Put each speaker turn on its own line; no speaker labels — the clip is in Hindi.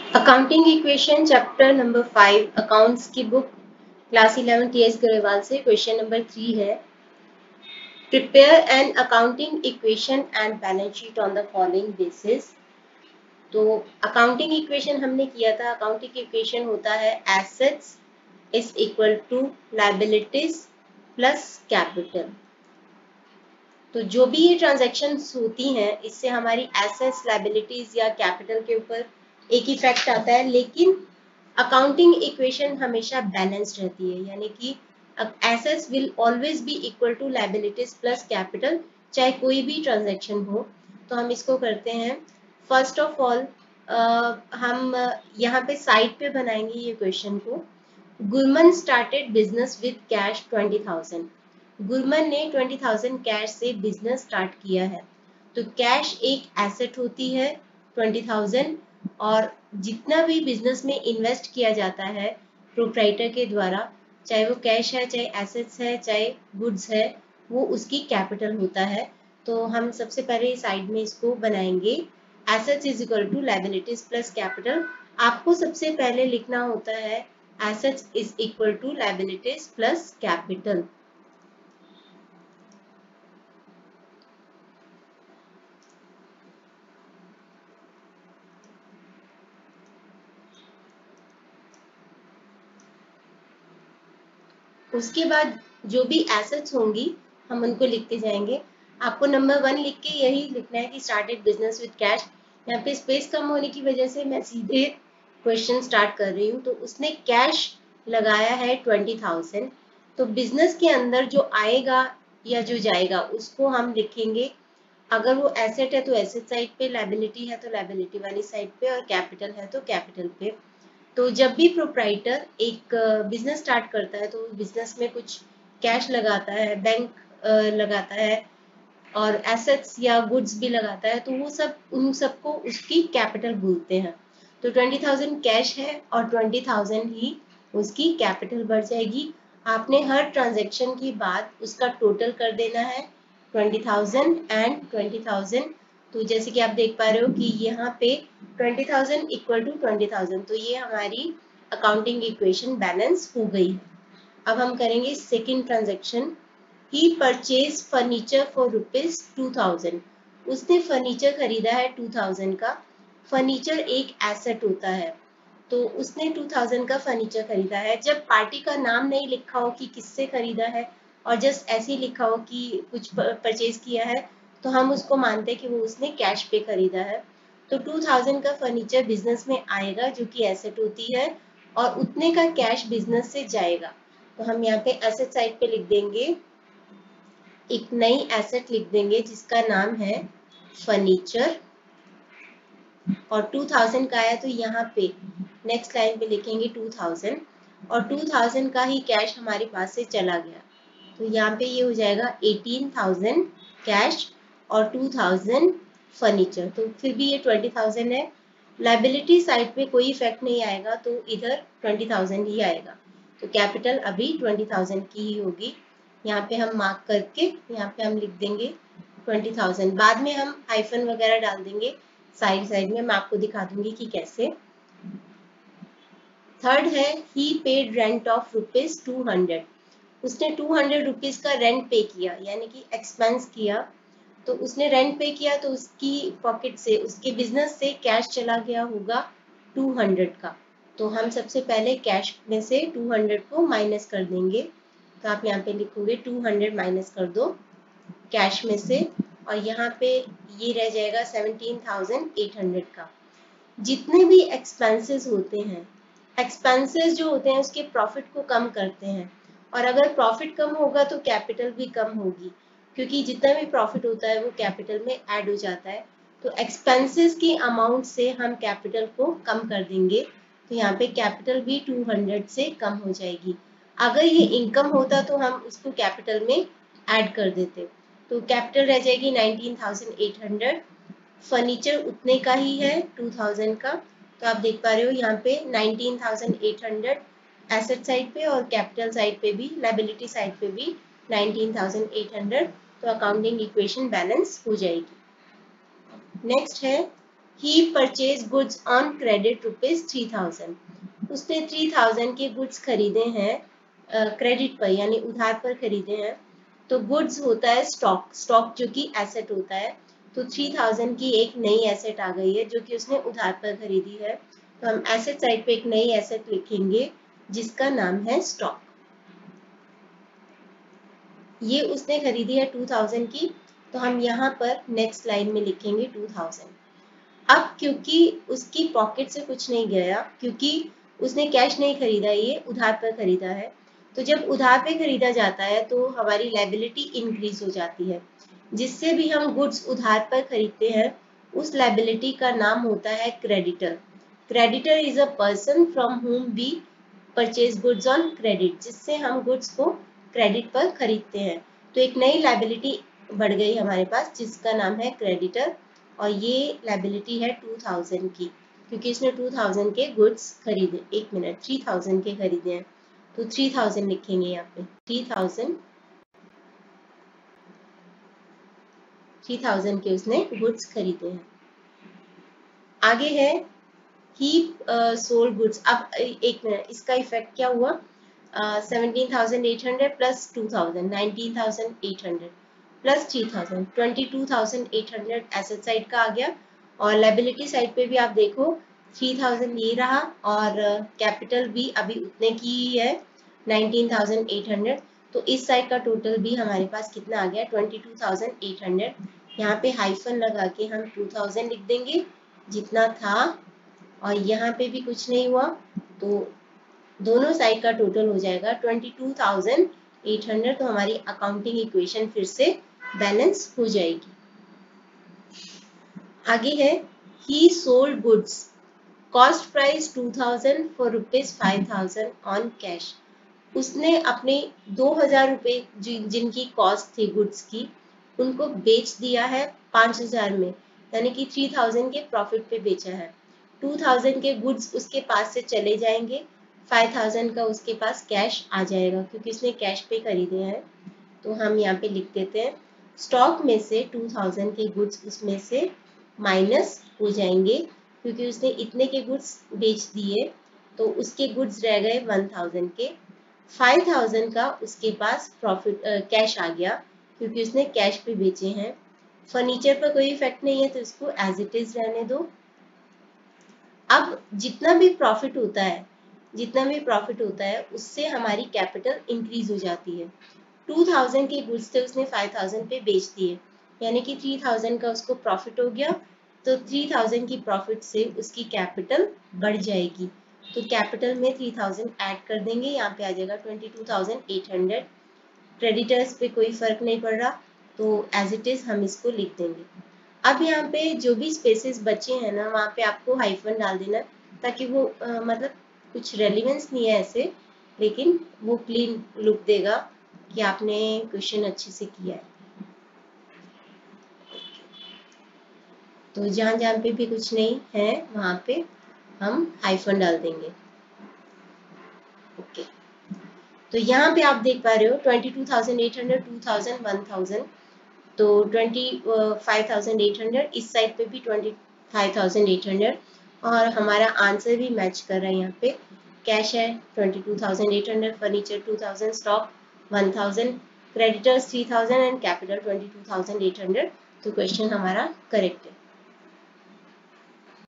Accounting equation chapter number 5 accounts की बुक क्लास 11 टीएस गरेवाल से क्वेश्चन नंबर 3 है। Prepare an accounting equation and balance sheet on the following basis. तो अकाउंटिंग इक्वेशन हमने किया था। अकाउंटिंग इक्वेशन होता है assets is equal to liabilities plus capital. तो जो भी ये ट्रांजैक्शंस होती हैं इससे हमारी एसेट्स लायबिलिटीज या कैपिटल के ऊपर एक इफेक्ट आता है, लेकिन अकाउंटिंग इक्वेशन हमेशा बैलेंस्ड रहती है, यानी कि assets will always be equal to liabilities plus capital, चाहे कोई भी ट्रांजैक्शन हो। तो हम इसको करते हैं। फर्स्ट ऑफ ऑल हम यहाँ पे साइड पे बनाएंगे ये क्वेश्चन को। Gurman started business with cash 20,000। Gurman ने 20,000 कैश से बिजनेस स्टार्ट किया है। तो कैश एक एसेट होती है 20,000, और जितना भी बिजनेस में इन्वेस्ट किया जाता है प्रोप्राइटर के द्वारा, चाहे वो कैश है, चाहे एसेट्स है, चाहे गुड्स है, वो उसकी कैपिटल होता है। तो हम सबसे पहले साइड में इसको बनाएंगे। Assets is equal to liabilities plus capital. आपको सबसे पहले लिखना होता है assets is equal to liabilities plus capital. उसके बाद जो भी एसेट्स होंगी हम उनको लिखते जाएंगे। आपको नंबर 1 लिख के यही लिखना है कि स्टार्टेड बिजनेस विद कैश। यहाँ पे स्पेस कम होने की वजह से मैं सीधे क्वेश्चन स्टार्ट कर रही हूँ। तो उसने कैश लगाया है 20,000। तो बिजनेस के अंदर जो आएगा या जो जाएगा उसको हम लिखेंगे। अगर वो एसेट है तो एसेट साइड पे, लायबिलिटी है तो लायबिलिटी वाली साइड पे, और कैपिटल है तो कैपिटल पे। तो जब भी प्रोप्राइटर एक बिजनेस स्टार्ट करता है तो बिजनेस में कुछ कैश लगाता है, बैंक लगाता है, और एसेट्स या गुड्स भी लगाता है, तो वो सब उन सबको उसकी कैपिटल बोलते हैं। तो 20,000 कैश है और 20,000 ही उसकी कैपिटल बढ़ जाएगी। आपने हर ट्रांजैक्शन के बाद उसका टोटल कर देना है 20,000 एंड 20,000। तो जैसे कि आप देख पा रहे हो कि यहाँ पे 20,000 इक्वल टू 20,000, तो ये हमारी अकाउंटिंग इक्वेशन बैलेंस हो गई। अब हम करेंगे second transaction. He purchase furniture for ₹2,000। उसने फर्नीचर खरीदा है 2,000 का। फर्नीचर एक एसेट होता है, तो उसने 2,000 का फर्नीचर खरीदा है। जब पार्टी का नाम नहीं लिखा हो कि किससे खरीदा है, और जस्ट ऐसे ही लिखा हो कि कुछ परचेज किया है, तो हम उसको मानते हैं कि वो उसने कैश पे खरीदा है। तो 2,000 का फर्नीचर बिजनेस में आएगा जो कि एसेट होती है, और उतने का कैश बिजनेस से जाएगा। तो हम यहाँ पे एसेट साइड पे लिख देंगे, एक नई एसेट लिख देंगे जिसका नाम है फर्नीचर, और 2,000 का आया तो यहाँ पे नेक्स्ट लाइन पे लिखेंगे 2,000, और 2,000 का ही कैश हमारे पास से चला गया। तो यहाँ पे ये हो जाएगा 18,000 कैश और 2,000 फर्नीचर। तो फिर भी ये 20,000 है। लायबिलिटी साइड पे कोई इफेक्ट नहीं आएगा, तो इधर 20,000 ही आएगा। तो कैपिटल अभी 20,000 की ही होगी। यहाँ पे हम मार्क करके यहाँ पे हम लिख देंगे 20,000। बाद में हम हाइफन वगैरह डाल देंगे साइड साइड में, मैं आपको दिखा दूंगी कि कैसे। थर्ड है ही पेड रेंट ऑफ ₹200। उसने 200 रुपीज का रेंट पे किया, यानी कि एक्सपेंस किया। तो उसने रेंट पे किया तो उसकी पॉकेट से, उसके बिजनेस से कैश चला गया होगा 200 का। तो हम सबसे पहले कैश में से 200 को माइनस कर देंगे। तो आप यहाँ पे लिखोगे 200 माइनस कर दो कैश में से, और यहाँ पे ये रह जाएगा 17,800 का। जितने भी एक्सपेंसेस होते हैं, एक्सपेंसेस जो होते हैं उसके प्रॉफिट को कम करते हैं, और अगर प्रॉफिट कम होगा तो कैपिटल भी कम होगी, क्योंकि जितना भी प्रॉफिट होता है वो कैपिटल में ऐड हो जाता है। तो एक्सपेंसेस की अमाउंट से हम कैपिटल को कम कर देंगे। तो यहाँ पे कैपिटल भी 200 से कम हो जाएगी। अगर ये इनकम होता तो हम उसको कैपिटल में ऐड कर देते। तो कैपिटल रह जाएगी 19,800। फर्नीचर उतने का ही है 2,000 का। तो आप देख पा रहे हो यहाँ पे 19,800 एसेट साइड पे, और कैपिटल साइड पे भी, लायबिलिटी साइड पे भी 19,800। तो अकाउंटिंग इक्वेशन बैलेंस हो जाएगी। नेक्स्ट है ही परचेज गुड्स ऑन क्रेडिट ₹3000। उसने 3000 के गुड्स खरीदे हैं क्रेडिट पर, यानी उधार पर खरीदे हैं। तो गुड्स होता है स्टॉक, स्टॉक जो कि एसेट होता है। तो 3000 की एक नई एसेट आ गई है जो कि उसने उधार पर खरीदी है। तो हम एसेट साइड पे एक नई एसेट लिखेंगे जिसका नाम है स्टॉक। ये उसने खरीदी है 2000 की, तो हम यहाँ पर नेक्स्ट लाइन में लिखेंगे 2000। अब क्योंकि उसकी पॉकेट से कुछ नहीं गया, क्योंकि उसने कैश नहीं खरीदा, ये उधार पर खरीदा है, तो जब उधार पे खरीदा जाता है तो हमारी लायबिलिटी इंक्रीज हो जाती है। जिससे भी हम गुड्स उधार पर खरीदते हैं उस लायबिलिटी का नाम होता है creditor. Creditor is a person from whom we purchase goods on credit, जिससे हम गुड्स को क्रेडिट पर खरीदते हैं। तो एक नई लायबिलिटी बढ़ गई हमारे पास जिसका नाम है क्रेडिटर, और ये लायबिलिटी है 2000 की, क्योंकि इसने 2000 के गुड्स खरीदे। 3000 के खरीदे हैं, तो 3000 लिखेंगे यहाँ पे। 3000 के उसने गुड्स खरीदे हैं। आगे है ही सोल्ड गुड्स। अब एक मिनट, इसका इफेक्ट क्या हुआ? 17,800 प्लस 2000, 19,800 प्लस 3000, 22,800 एसेट साइड का आ गया। और लायबिलिटी साइड पे भी आप देखो 3000 ये रहा, और कैपिटल भी अभी उतने की ही है 19,800। तो इस साइड का टोटल भी हमारे पास कितना आ गया? 22,800। यहाँ पे हाइफन लगा के हम 2000 लिख देंगे जितना था, और यहाँ पे भी कुछ नहीं हुआ, तो दोनों साइड का टोटल हो जाएगा 22,800। तो हमारी अकाउंटिंग इक्वेशन फिर से बैलेंस हो जाएगी। आगे है ही sold goods, cost price 2000 for ₹5,000 on cash. उसने अपने 2000 रुपए जिनकी कॉस्ट थी गुड्स की, उनको बेच दिया है 5000 में, यानी कि 3000 के प्रॉफिट पे बेचा है। 2000 के गुड्स उसके पास से चले जाएंगे, 5000 का उसके पास कैश आ जाएगा क्योंकि उसने कैश पे खरीदे हैं। तो हम यहाँ पे लिख देते हैं स्टॉक में से 2000 के गुड्स उसमें से माइनस हो जाएंगे, क्योंकि उसने इतने के गुड्स बेच दिए, तो उसके गुड्स रह गए 1000 के। 5000 का उसके पास प्रॉफिट कैश आ गया क्योंकि उसने कैश पे बेचे हैं। फर्नीचर पर कोई इफेक्ट नहीं है तो इसको एज इट इज रहने दो। अब जितना भी प्रॉफिट होता है उससे हमारी कैपिटल इंक्रीज हो जाती है। 2000 के गुड्स थे, उसने 5000 पे बेच दिए, यानी कि 3000 का उसको प्रॉफिट हो गया। तो 3000 की प्रॉफिट से उसकी कैपिटल बढ़ जाएगी, तो कैपिटल में 3000 ऐड कर देंगे, यहाँ पे आ जाएगा 22,800। क्रेडिटर्स पे कोई फर्क नहीं पड़ रहा, तो एज इट इज हम इसको लिख देंगे। अब यहाँ पे जो भी स्पेसेस बचे हैं ना, वहाँ पे आपको हाइफन डाल देना, ताकि वो मतलब कुछ रेलिवेंस नहीं है ऐसे, लेकिन वो क्लीन लुक देगा कि आपने क्वेश्चन अच्छे से किया है। तो जहाँ जहाँ पे भी कुछ नहीं है वहाँ पे हम हाइफन डाल देंगे। ओके, तो यहाँ पे आप देख पा रहे हो 22,800, 2000, 1000, तो 25,800। इस साइड पे भी 25,800, और हमारा आंसर भी मैच कर रहा है। यहाँ पे कैश है 22,800, furniture 2000, stock 1000, creditors 3000 and capital 22,800। तो क्वेश्चन हमारा करेक्ट है।